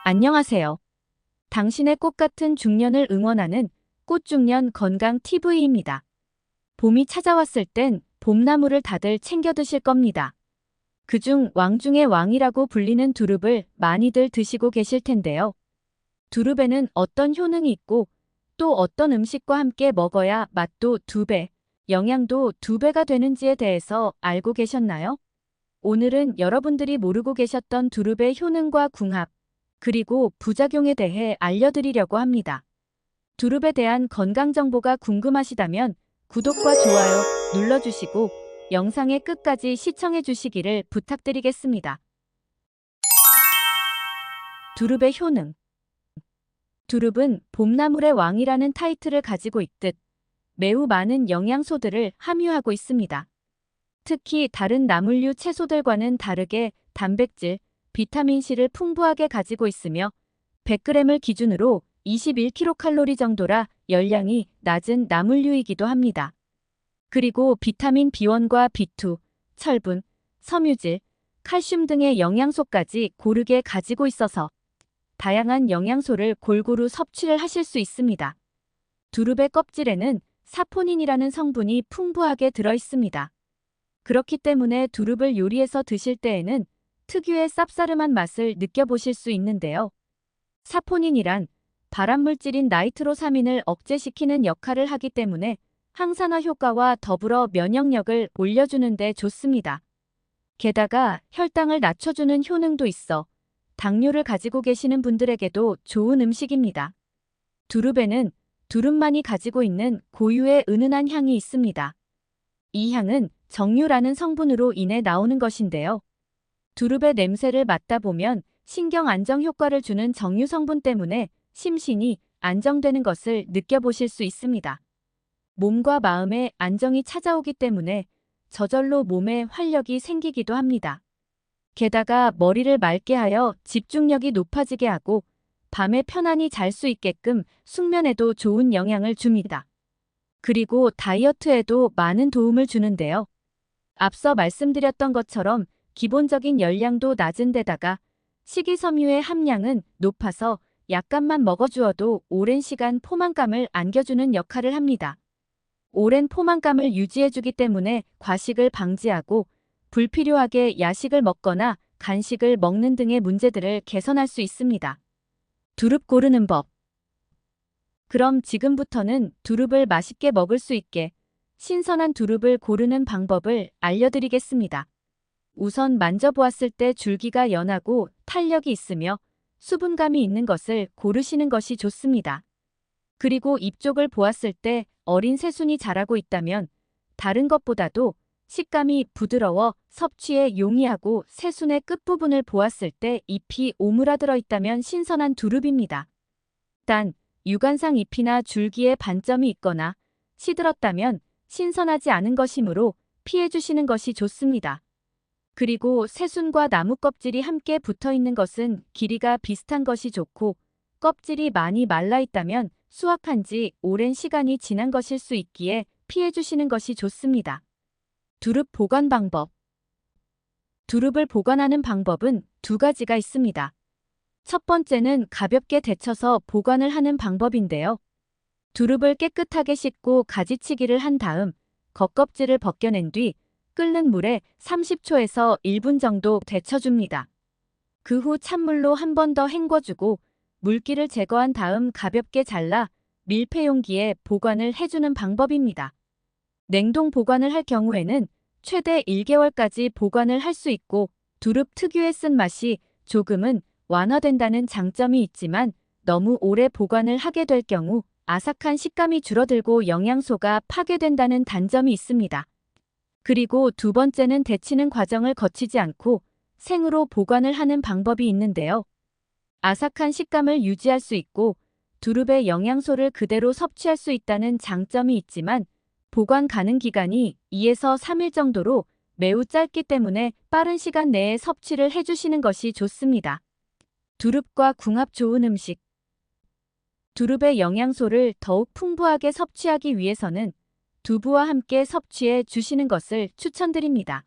안녕하세요. 당신의 꽃 같은 중년을 응원하는 꽃중년 건강 TV입니다. 봄이 찾아왔을 땐 봄나물을 다들 챙겨 드실 겁니다. 그중 왕 중의 왕이라고 불리는 두릅을 많이들 드시고 계실 텐데요. 두릅에는 어떤 효능이 있고 또 어떤 음식과 함께 먹어야 맛도 2배, 영양도 2배가 되는지에 대해서 알고 계셨나요? 오늘은 여러분들이 모르고 계셨던 두릅의 효능과 궁합, 그리고 부작용에 대해 알려드리려고 합니다. 두릅에 대한 건강 정보가 궁금하시다면 구독과 좋아요 눌러주시고 영상의 끝까지 시청해 주시기를 부탁드리겠습니다. 두릅의 효능. 두릅은 봄나물의 왕이라는 타이틀을 가지고 있듯 매우 많은 영양소들을 함유하고 있습니다. 특히 다른 나물류 채소들과는 다르게 단백질, 비타민C를 풍부하게 가지고 있으며 100g을 기준으로 21kcal 정도라 열량이 낮은 나물류이기도 합니다. 그리고 비타민 B1과 B2, 철분, 섬유질, 칼슘 등의 영양소까지 고르게 가지고 있어서 다양한 영양소를 골고루 섭취를 하실 수 있습니다. 두릅의 껍질에는 사포닌이라는 성분이 풍부하게 들어 있습니다. 그렇기 때문에 두릅을 요리해서 드실 때에는 특유의 쌉싸름한 맛을 느껴보실 수 있는데요. 사포닌이란 발암물질인 나이트로사민을 억제시키는 역할을 하기 때문에 항산화 효과와 더불어 면역력을 올려주는 데 좋습니다. 게다가 혈당을 낮춰주는 효능도 있어 당뇨를 가지고 계시는 분들에게도 좋은 음식입니다. 두릅에는 두릅만이 가지고 있는 고유의 은은한 향이 있습니다. 이 향은 정유라는 성분으로 인해 나오는 것인데요. 두릅의 냄새를 맡다 보면 신경 안정 효과를 주는 정유 성분 때문에 심신이 안정되는 것을 느껴보실 수 있습니다. 몸과 마음에 안정이 찾아오기 때문에 저절로 몸에 활력이 생기기도 합니다. 게다가 머리를 맑게 하여 집중력이 높아지게 하고 밤에 편안히 잘 수 있게끔 숙면에도 좋은 영향을 줍니다. 그리고 다이어트에도 많은 도움을 주는데요. 앞서 말씀드렸던 것처럼 기본적인 열량도 낮은 데다가 식이섬유의 함량은 높아서 약간만 먹어주어도 오랜 시간 포만감을 안겨주는 역할을 합니다. 오랜 포만감을 유지해주기 때문에 과식을 방지하고 불필요하게 야식을 먹거나 간식을 먹는 등의 문제들을 개선할 수 있습니다. 두릅 고르는 법. 그럼 지금부터는 두릅을 맛있게 먹을 수 있게 신선한 두릅을 고르는 방법을 알려드리겠습니다. 우선 만져보았을 때 줄기가 연하고 탄력이 있으며 수분감이 있는 것을 고르시는 것이 좋습니다. 그리고 잎쪽을 보았을 때 어린 새순이 자라고 있다면 다른 것보다도 식감이 부드러워 섭취에 용이하고 새순의 끝부분을 보았을 때 잎이 오므라들어 있다면 신선한 두릅입니다. 단, 유관상 잎이나 줄기에 반점이 있거나 시들었다면 신선하지 않은 것이므로 피해주시는 것이 좋습니다. 그리고 새순과 나무 껍질이 함께 붙어 있는 것은 길이가 비슷한 것이 좋고 껍질이 많이 말라 있다면 수확한 지 오랜 시간이 지난 것일 수 있기에 피해주시는 것이 좋습니다. 두릅 보관 방법. 두릅을 보관하는 방법은 2가지가 있습니다. 첫 번째는 가볍게 데쳐서 보관을 하는 방법인데요. 두릅을 깨끗하게 씻고 가지치기를 한 다음 겉껍질을 벗겨낸 뒤 끓는 물에 30초에서 1분 정도 데쳐줍니다. 그 후 찬물로 한 번 더 헹궈주고 물기를 제거한 다음 가볍게 잘라 밀폐용기에 보관을 해주는 방법입니다. 냉동 보관을 할 경우에는 최대 1개월까지 보관을 할 수 있고 두릅 특유의 쓴맛이 조금은 완화된다는 장점이 있지만 너무 오래 보관을 하게 될 경우 아삭한 식감이 줄어들고 영양소가 파괴된다는 단점이 있습니다. 그리고 2번째는 데치는 과정을 거치지 않고 생으로 보관을 하는 방법이 있는데요. 아삭한 식감을 유지할 수 있고 두릅의 영양소를 그대로 섭취할 수 있다는 장점이 있지만 보관 가능 기간이 2에서 3일 정도로 매우 짧기 때문에 빠른 시간 내에 섭취를 해주시는 것이 좋습니다. 두릅과 궁합 좋은 음식. 두릅의 영양소를 더욱 풍부하게 섭취하기 위해서는 두부와 함께 섭취해 주시는 것을 추천드립니다.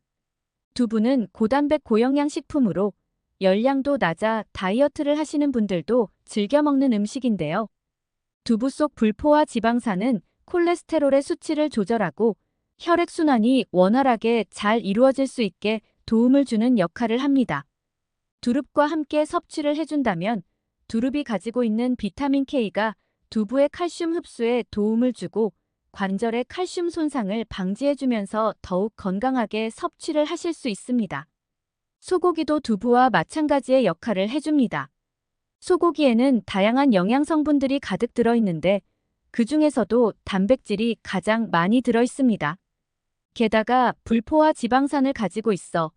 두부는 고단백 고영양 식품으로 열량도 낮아 다이어트를 하시는 분들도 즐겨 먹는 음식인데요. 두부 속 불포화 지방산은 콜레스테롤의 수치를 조절하고 혈액순환이 원활하게 잘 이루어질 수 있게 도움을 주는 역할을 합니다. 두릅과 함께 섭취를 해준다면 두릅이 가지고 있는 비타민 K가 두부의 칼슘 흡수에 도움을 주고 관절의 칼슘 손상을 방지해주면서 더욱 건강하게 섭취를 하실 수 있습니다. 소고기도 두부와 마찬가지의 역할을 해줍니다. 소고기에는 다양한 영양 성분들이 가득 들어있는데 그 중에서도 단백질이 가장 많이 들어있습니다. 게다가 불포화 지방산을 가지고 있어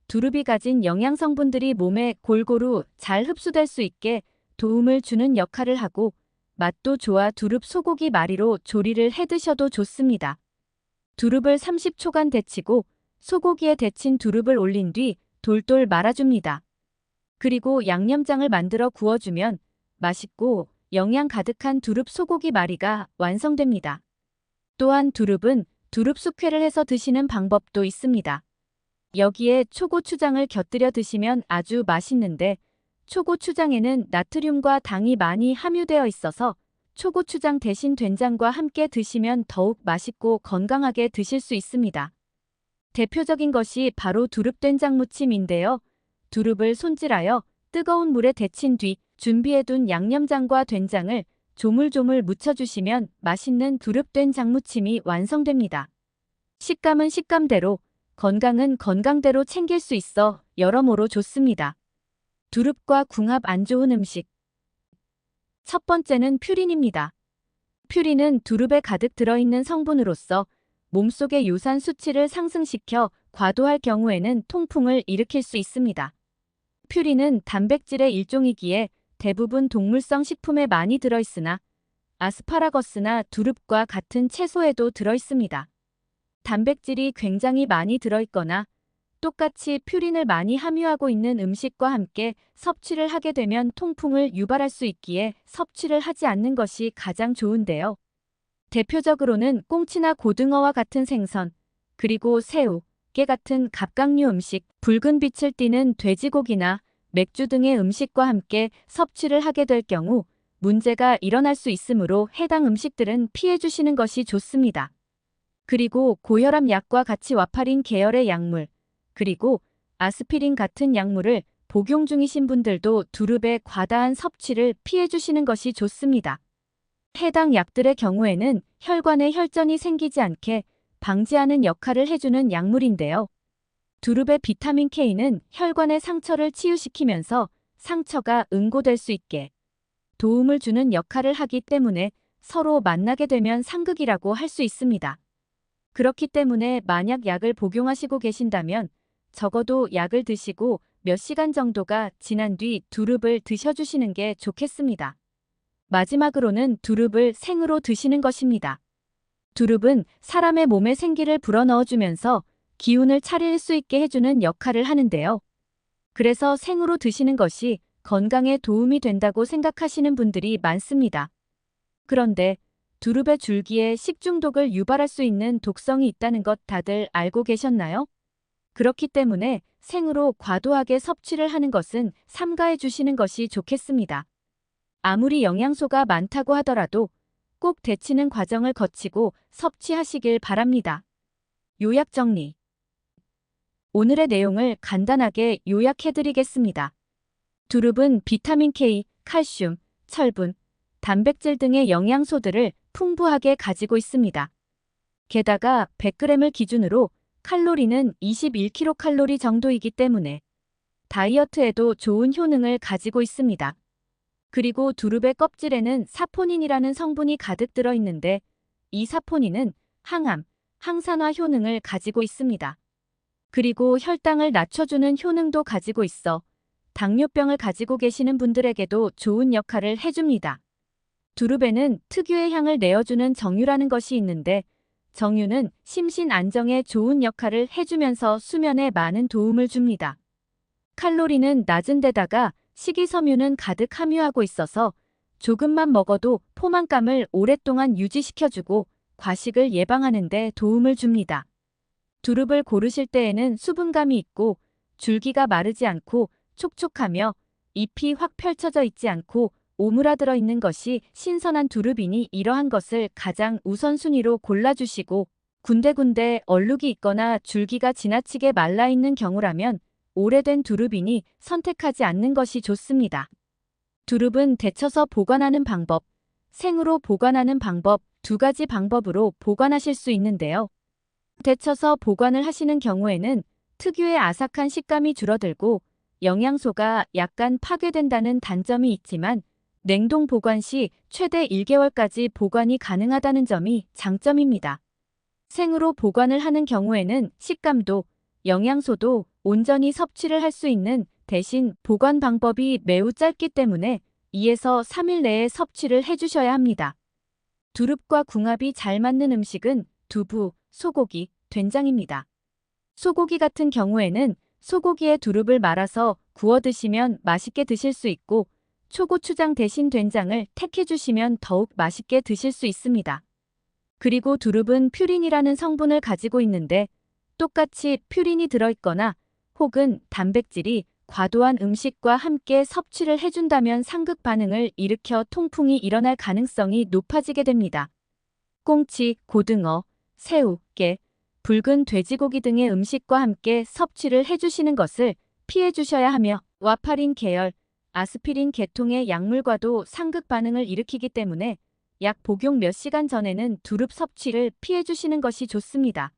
두릅이 가진 영양 성분들이 몸에 골고루 잘 흡수될 수 있게 도움을 주는 역할을 하고 맛도 좋아 두릅 소고기 마리로 조리를 해 드셔도 좋습니다. 두릅을 30초간 데치고 소고기에 데친 두릅을 올린 뒤 돌돌 말아줍니다. 그리고 양념장을 만들어 구워주면 맛있고 영양 가득한 두릅 소고기 마리가 완성됩니다. 또한 두릅은 두릅 숙회를 해서 드시는 방법도 있습니다. 여기에 초고추장을 곁들여 드시면 아주 맛있는데 초고추장에는 나트륨과 당이 많이 함유되어 있어서 초고추장 대신 된장과 함께 드시면 더욱 맛있고 건강하게 드실 수 있습니다. 대표적인 것이 바로 두릅된장 무침인데요. 두릅을 손질하여 뜨거운 물에 데친 뒤 준비해둔 양념장과 된장을 조물조물 묻혀주시면 맛있는 두릅된장 무침이 완성됩니다. 식감은 식감대로, 건강은 건강대로 챙길 수 있어 여러모로 좋습니다. 두릅과 궁합 안 좋은 음식. 첫 번째는 퓨린입니다. 퓨린은 두릅에 가득 들어있는 성분으로서 몸속의 요산 수치를 상승시켜 과도할 경우에는 통풍을 일으킬 수 있습니다. 퓨린은 단백질의 일종이기에 대부분 동물성 식품에 많이 들어있으나 아스파라거스나 두릅과 같은 채소에도 들어있습니다. 단백질이 굉장히 많이 들어있거나 똑같이 퓨린을 많이 함유하고 있는 음식과 함께 섭취를 하게 되면 통풍을 유발할 수 있기에 섭취를 하지 않는 것이 가장 좋은데요. 대표적으로는 꽁치나 고등어와 같은 생선, 그리고 새우, 깨 같은 갑각류 음식, 붉은 빛을 띠는 돼지고기나 맥주 등의 음식과 함께 섭취를 하게 될 경우 문제가 일어날 수 있으므로 해당 음식들은 피해 주시는 것이 좋습니다. 그리고 고혈압 약과 같이 와파린 계열의 약물, 그리고 아스피린 같은 약물을 복용 중이신 분들도 두릅의 과다한 섭취를 피해 주시는 것이 좋습니다. 해당 약들의 경우에는 혈관에 혈전이 생기지 않게 방지하는 역할을 해주는 약물인데요. 두릅의 비타민 K는 혈관의 상처를 치유시키면서 상처가 응고될 수 있게 도움을 주는 역할을 하기 때문에 서로 만나게 되면 상극이라고 할 수 있습니다. 그렇기 때문에 만약 약을 복용하시고 계신다면 적어도 약을 드시고 몇 시간 정도가 지난 뒤 두릅을 드셔주시는 게 좋겠습니다. 마지막으로는 두릅을 생으로 드시는 것입니다. 두릅은 사람의 몸에 생기를 불어넣어주면서 기운을 차릴 수 있게 해주는 역할을 하는데요. 그래서 생으로 드시는 것이 건강에 도움이 된다고 생각하시는 분들이 많습니다. 그런데 두릅의 줄기에 식중독을 유발할 수 있는 독성이 있다는 것 다들 알고 계셨나요? 그렇기 때문에 생으로 과도하게 섭취를 하는 것은 삼가해 주시는 것이 좋겠습니다. 아무리 영양소가 많다고 하더라도 꼭 데치는 과정을 거치고 섭취하시길 바랍니다. 요약 정리. 오늘의 내용을 간단하게 요약해드리겠습니다. 두릅은 비타민 K, 칼슘, 철분, 단백질 등의 영양소들을 풍부하게 가지고 있습니다. 게다가 100g을 기준으로 칼로리는 21kcal 정도이기 때문에 다이어트에도 좋은 효능을 가지고 있습니다. 그리고 두릅의 껍질에는 사포닌이라는 성분이 가득 들어있는데 이 사포닌은 항암, 항산화 효능을 가지고 있습니다. 그리고 혈당을 낮춰주는 효능도 가지고 있어 당뇨병을 가지고 계시는 분들에게도 좋은 역할을 해줍니다. 두릅에는 특유의 향을 내어주는 정유라는 것이 있는데 정유는 심신 안정에 좋은 역할을 해주면서 수면에 많은 도움을 줍니다. 칼로리는 낮은 데다가 식이섬유는 가득 함유하고 있어서 조금만 먹어도 포만감을 오랫동안 유지시켜주고 과식을 예방하는 데 도움을 줍니다. 두릅을 고르실 때에는 수분감이 있고 줄기가 마르지 않고 촉촉하며 잎이 확 펼쳐져 있지 않고 오므라들어 있는 것이 신선한 두릅이니 이러한 것을 가장 우선순위로 골라주시고 군데군데 얼룩이 있거나 줄기가 지나치게 말라 있는 경우라면 오래된 두릅이니 선택하지 않는 것이 좋습니다. 두릅은 데쳐서 보관하는 방법, 생으로 보관하는 방법 두 가지 방법으로 보관하실 수 있는데요. 데쳐서 보관을 하시는 경우에는 특유의 아삭한 식감이 줄어들고 영양소가 약간 파괴된다는 단점이 있지만 냉동 보관 시 최대 1개월까지 보관이 가능하다는 점이 장점입니다. 생으로 보관을 하는 경우에는 식감도 영양소도 온전히 섭취를 할 수 있는 대신 보관 방법이 매우 짧기 때문에 2에서 3일 내에 섭취를 해주셔야 합니다. 두릅과 궁합이 잘 맞는 음식은 두부, 소고기, 된장입니다. 소고기 같은 경우에는 소고기에 두릅을 말아서 구워 드시면 맛있게 드실 수 있고 초고추장 대신 된장을 택해 주시면 더욱 맛있게 드실 수 있습니다. 그리고 두릅은 퓨린이라는 성분을 가지고 있는데 똑같이 퓨린이 들어있거나 혹은 단백질이 과도한 음식과 함께 섭취를 해준다면 상극 반응을 일으켜 통풍이 일어날 가능성이 높아지게 됩니다. 꽁치, 고등어, 새우, 깨, 붉은 돼지고기 등의 음식과 함께 섭취를 해주시는 것을 피해 주셔야 하며 와파린 계열, 아스피린 계통의 약물과도 상극 반응을 일으키기 때문에 약 복용 몇 시간 전에는 두릅 섭취를 피해 주시는 것이 좋습니다.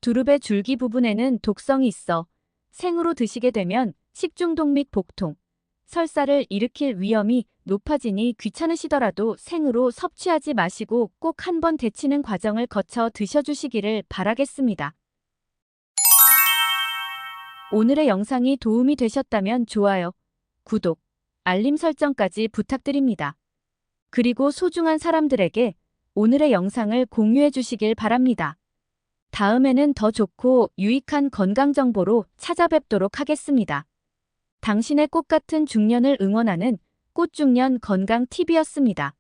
두릅의 줄기 부분에는 독성이 있어 생으로 드시게 되면 식중독 및 복통, 설사를 일으킬 위험이 높아지니 귀찮으시더라도 생으로 섭취하지 마시고 꼭 한번 데치는 과정을 거쳐 드셔주시기를 바라겠습니다. 오늘의 영상이 도움이 되셨다면 좋아요, 구독, 알림 설정까지 부탁드립니다. 그리고 소중한 사람들에게 오늘의 영상을 공유해 주시길 바랍니다. 다음에는 더 좋고 유익한 건강 정보로 찾아뵙도록 하겠습니다. 당신의 꽃 같은 중년을 응원하는 꽃중년 건강 TV였습니다.